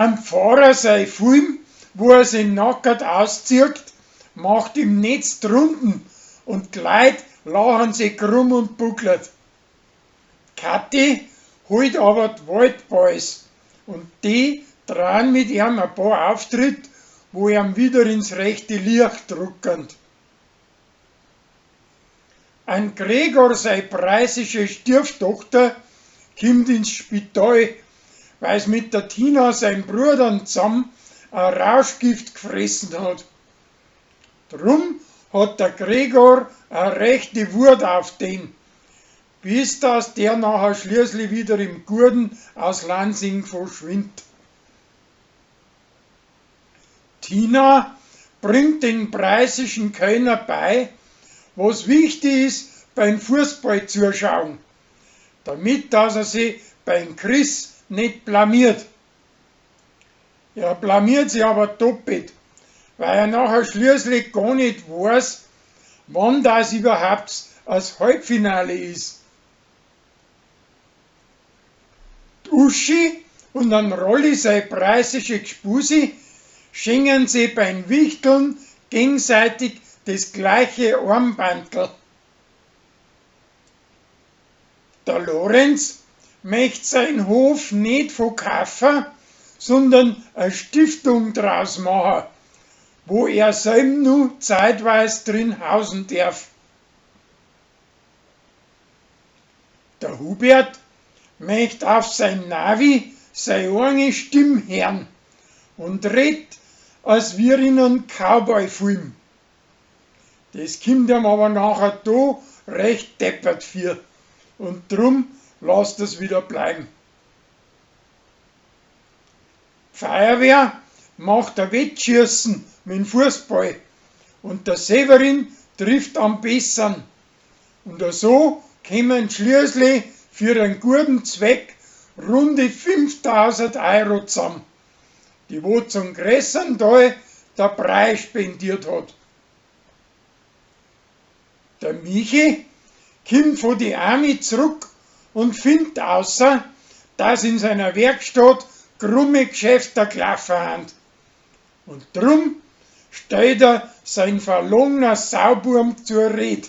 Ein Pfarrer sein Film, wo er sich nackert auszieht, macht im Netz drunten und die Leute lachen sich krumm und buckelt. Kathi holt aber die Waldboys und die trauen mit ihm ein paar Auftritte, wo ihm wieder ins rechte Licht drucken. Ein Gregor, seine preisische Stieftochter, kommt ins Spital, weil's mit der Tina, seinem Bruder, zusammen ein Rauschgift gefressen hat. Drum hat der Gregor eine rechte Wut auf den, bis dass der nachher schließlich wieder im Gurden aus Lansing verschwindet. Tina bringt den preisischen Kölner bei, was wichtig ist beim Fußballzuschauen, damit dass er sich beim Chris nicht blamiert. Er blamiert sich aber doppelt, weil er nachher schließlich gar nicht weiß, wann das überhaupt als Halbfinale ist. Die Uschi und ein Rolli, seine preisische Gspusi, schenken sich beim Wichteln gegenseitig das gleiche Armbandel. Der Lorenz möchte seinen Hof nicht verkaufen, sondern eine Stiftung draus machen, wo er selber nur zeitweise drin hausen darf. Der Hubert möchte auf sein Navi seine eigene Stimme hören und redet, als wir in einem Cowboy-Film. Das kommt ihm aber nachher da recht deppert für und drum lasst es wieder bleiben. Die Feuerwehr macht ein Wettschießen mit dem Fußball und der Severin trifft am besseren. Und so kommen schließlich für einen guten Zweck runde 5.000 € zusammen, die wo zum größeren Teil der Preis spendiert hat. Der Michi kommt von die Army zurück und findet außer, dass in seiner Werkstatt krumme Geschäfte gelaufen sind. Und drum stellt er sein verlogener Sauburm zur Rede.